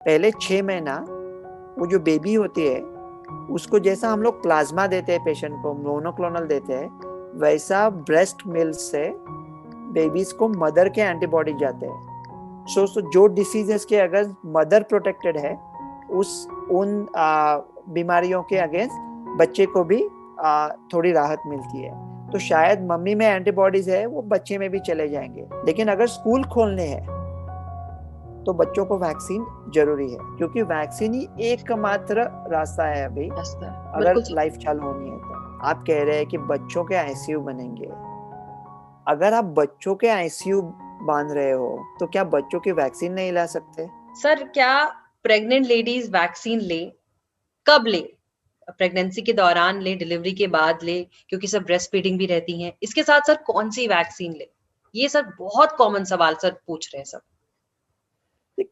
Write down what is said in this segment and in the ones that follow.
पहले 6 महीना वो जो बेबी होती है उसको जैसा हम लोग प्लाज्मा देते हैं पेशेंट को, मोनोक्लोनल देते हैं, वैसा ब्रेस्ट मिल्क से बेबीज को मदर के एंटीबॉडी जाते हैं। सो जो डिसीजेस के अगर मदर प्रोटेक्टेड है उस उन बीमारियों के अगेंस्ट बच्चे को भी थोड़ी राहत मिलती है। तो शायद मम्मी में एंटीबॉडीज है वो बच्चे में भी चले जाएंगे। लेकिन अगर स्कूल खोलने हैं तो बच्चों को वैक्सीन जरूरी है, क्योंकि वैक्सीन ही एकमात्र रास्ता है अभी रास्ता है, अगर बिल्कुल सर। लाइफ चालू होनी है तो। आप कह रहे हैं कि बच्चों के आईसीयू बनेंगे। अगर आप बच्चों के आईसीयू बांध रहे हो तो क्या बच्चों की वैक्सीन नहीं ला सकते? सर क्या प्रेग्नेंट लेडीज वैक्सीन ले? कब ले? प्रेगनेंसी के दौरान ले, डिलीवरी के बाद ले, क्योंकि सब ब्रेस्ट फीडिंग भी रहती हैं। इसके साथ सर कौन सी वैक्सीन ले? ये सर बहुत कॉमन सवाल सर पूछ रहे हैं सब।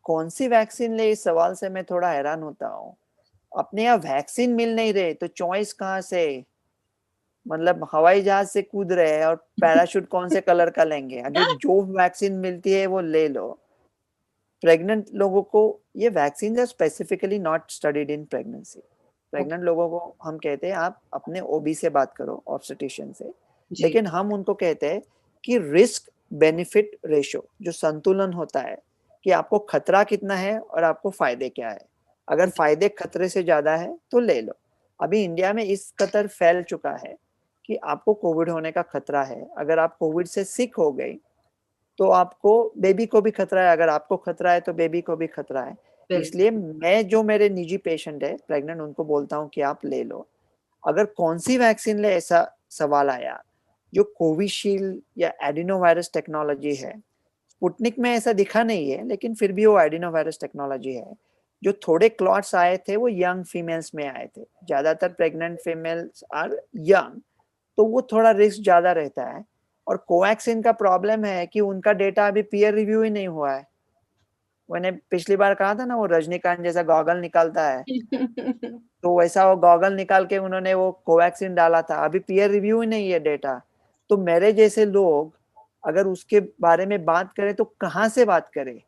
कौन सी वैक्सीन ले, इस सवाल से मैं थोड़ा हैरान होता हूँ। अपने यहाँ वैक्सीन मिल नहीं रहे तो चॉइस कहाँ से? मतलब हवाई जहाज से कूद रहे हैं और पैराशूट कौन से कलर का लेंगे? अगर जो वैक्सीन मिलती है वो ले लो। प्रेग्नेंट लोगों को ये वैक्सीन है specifically not studied in pregnancy. Okay. Pregnant लोगों को हम कहते हैं आप अपने ओबी से बात करो, ऑब्स्टेट्रिशियन से। जी। लेकिन हम उनको कहते हैं कि रिस्क बेनिफिट रेशो जो संतुलन होता है, कि आपको खतरा कितना है और आपको फायदे क्या है। अगर फायदे खतरे से ज्यादा है तो ले लो। अभी इंडिया में इस कदर फैल चुका है कि आपको कोविड होने का खतरा है। अगर आप कोविड से सिक हो गई तो आपको, बेबी को भी खतरा है। अगर आपको खतरा है तो बेबी को भी खतरा है। बिल्कुल। इसलिए मैं जो मेरे निजी पेशेंट है प्रेग्नेंट उनको बोलता हूँ कि आप ले लो। अगर कौन सी वैक्सीन ले ऐसा सवाल आया, जो कोविशील्ड या एडिनो वायरस टेक्नोलॉजी है, स्पुतनिक में ऐसा दिखा नहीं है लेकिन फिर भी वो एडिनो वायरस टेक्नोलॉजी है। जो थोड़े क्लॉट्स आए थे वो यंग फीमेल्स में आए थे। ज्यादातर प्रेग्नेंट फीमेल्स आर यंग, तो वो थोड़ा रिस्क ज्यादा रहता है। और कोवैक्सीन का प्रॉब्लम है कि उनका डेटा अभी पीयर रिव्यू ही नहीं हुआ है। मैंने पिछली बार कहा था ना, वो रजनीकांत जैसा गॉगल निकालता है, तो वैसा वो गॉगल निकाल के उन्होंने वो कोवैक्सीन डाला था। अभी पीयर रिव्यू ही नहीं है डेटा। तो मेरे जैसे लोग अगर उसके बारे में बात करें तो कहाँ से बात करें?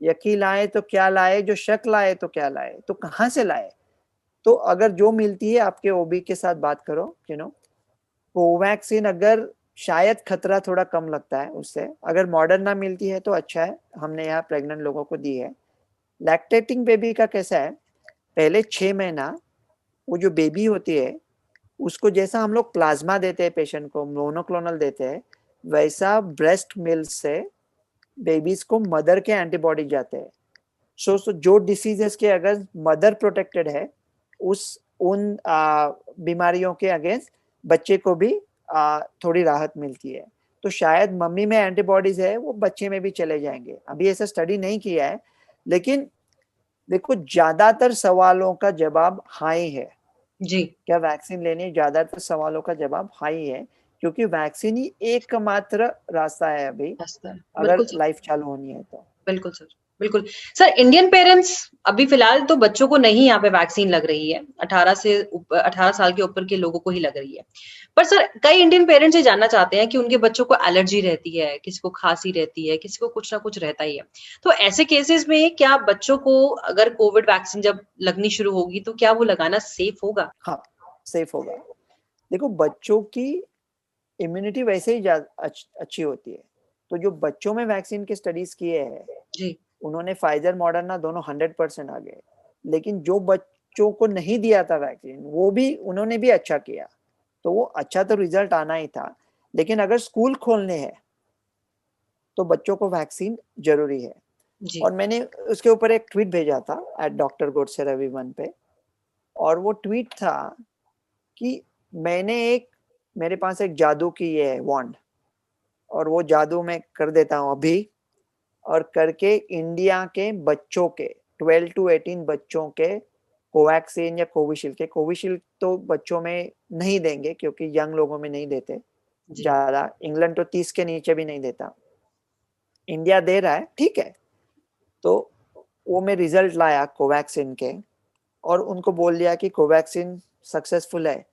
यकीन लाए तो क्या लाए, जो शक लाए तो क्या लाए, तो कहाँ से लाए? तो अगर जो मिलती है आपके ओबी के साथ बात करो। कोवैक्सीन अगर शायद खतरा थोड़ा कम लगता है उससे। अगर मॉडर्ना मिलती है तो अच्छा है, हमने यहाँ प्रेग्नेंट लोगों को दी है। लैक्टेटिंग बेबी का कैसा है, पहले 6 महीना वो जो बेबी होती है उसको जैसा हम लोग प्लाज्मा देते हैं पेशेंट को, मोनोक्लोनल देते हैं, वैसा ब्रेस्ट मिल्क से बेबीज को मदर के एंटीबॉडी जाते हैं। सो जो डिसीजेस के अगर मदर प्रोटेक्टेड है उस उन बीमारियों के अगेंस्ट बच्चे को भी थोड़ी राहत मिलती है। तो शायद मम्मी में एंटीबॉडीज है वो बच्चे में भी चले जाएंगे। अभी ऐसा स्टडी नहीं किया है, लेकिन देखो ज्यादातर सवालों का जवाब हाई है। जी। क्या वैक्सीन लेनी? ज्यादातर सवालों का जवाब हाई है, क्योंकि वैक्सीन ही एकमात्र रास्ता है अभी रास्ता है, अगर बिल्कुल सर। लाइफ चालू होनी है तो। बिल्कुल सर। बिल्कुल। सर इंडियन पेरेंट्स अभी फिलहाल तो बच्चों को नहीं यहाँ पे वैक्सीन लग रही है। 18 साल के ऊपर के लोगों को ही लग रही है। पर सर कई इंडियन पेरेंट्स ये जानना चाहते हैं कि उनके बच्चों को एलर्जी रहती है, किसी को खांसी रहती है, किसी को कुछ ना कुछ रहता ही है। तो ऐसे केसेस में क्या बच्चों को अगर कोविड वैक्सीन जब लगनी शुरू होगी तो क्या वो लगाना सेफ होगा? हाँ, सेफ होगा। देखो बच्चों की इम्यूनिटी वैसे ही अच्छी होती है। तो जो बच्चों में वैक्सीन के स्टडीज किए हैं जी। उन्होंने फाइजर मॉडर्ना दोनों 100% आ गए। लेकिन जो बच्चों को नहीं दिया था वैक्सीन वो भी, उन्होंने भी अच्छा किया। तो वो अच्छा तो रिजल्ट आना ही था। लेकिन अगर स्कूल खोलने हैं तो बच्चों को वैक्सीन जरूरी है। जी। और मैंने उसके ऊपर एक ट्वीट भेजा था @डॉक्टर गोडसे रविवन पे। और वो ट्वीट था कि मैंने एक, मेरे पास एक जादू की ये है वॉन्ड, और वो जादू मैं कर देता हूँ अभी। और करके इंडिया के बच्चों के 12 to 18 बच्चों के कोवैक्सीन या कोविशील्ड के, कोविशील्ड तो बच्चों में नहीं देंगे क्योंकि यंग लोगों में नहीं देते जी। ज्यादा। इंग्लैंड तो 30 के नीचे भी नहीं देता, इंडिया दे रहा है, ठीक है। तो वो मैं रिजल्ट लाया कोवैक्सीन के और उनको बोल दिया कि कोवैक्सीन सक्सेसफुल है।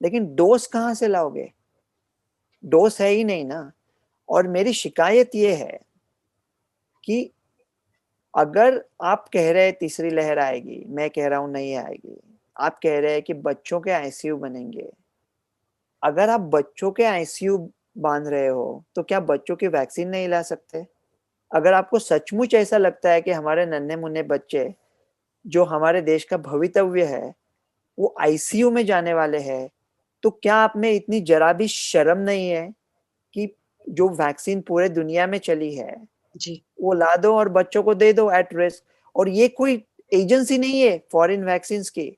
लेकिन डोज कहाँ से लाओगे? डोज है ही नहीं ना। और मेरी शिकायत ये है कि अगर आप कह रहे हैं तीसरी लहर आएगी, मैं कह रहा हूं नहीं आएगी। आप कह रहे हैं कि बच्चों के आईसीयू बनेंगे। अगर आप बच्चों के आईसीयू बांध रहे हो तो क्या बच्चों की वैक्सीन नहीं ला सकते? अगर आपको सचमुच ऐसा लगता है कि हमारे नन्हे मुन्ने बच्चे जो हमारे देश का भवितव्य है वो आईसीयू में जाने वाले हैं, तो क्या आप में इतनी जरा भी शर्म नहीं है कि जो वैक्सीन पूरे दुनिया में चली है जी वो ला दो और बच्चों को दे दो एट रिस्क। और ये कोई एजेंसी नहीं है फॉरेन वैक्सीन की।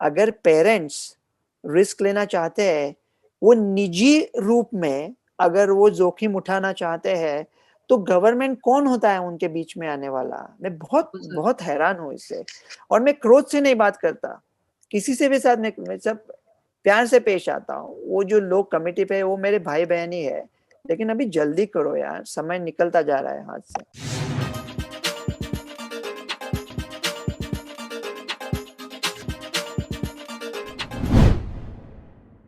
अगर पेरेंट्स रिस्क लेना चाहते हैं, वो निजी रूप में अगर वो जोखिम उठाना चाहते हैं, तो गवर्नमेंट कौन होता है उनके बीच में आने वाला? मैं बहुत बिल्कुल सर। बहुत हैरान हूँ इससे। और मैं क्रोध से नहीं बात करता, किसी से भी साथ मैं सब प्यार से पेश आता हूँ। वो जो लोग कमेटी पे वो मेरे भाई बहन ही है, लेकिन अभी जल्दी करो यार, समय निकलता जा रहा है हाथ से।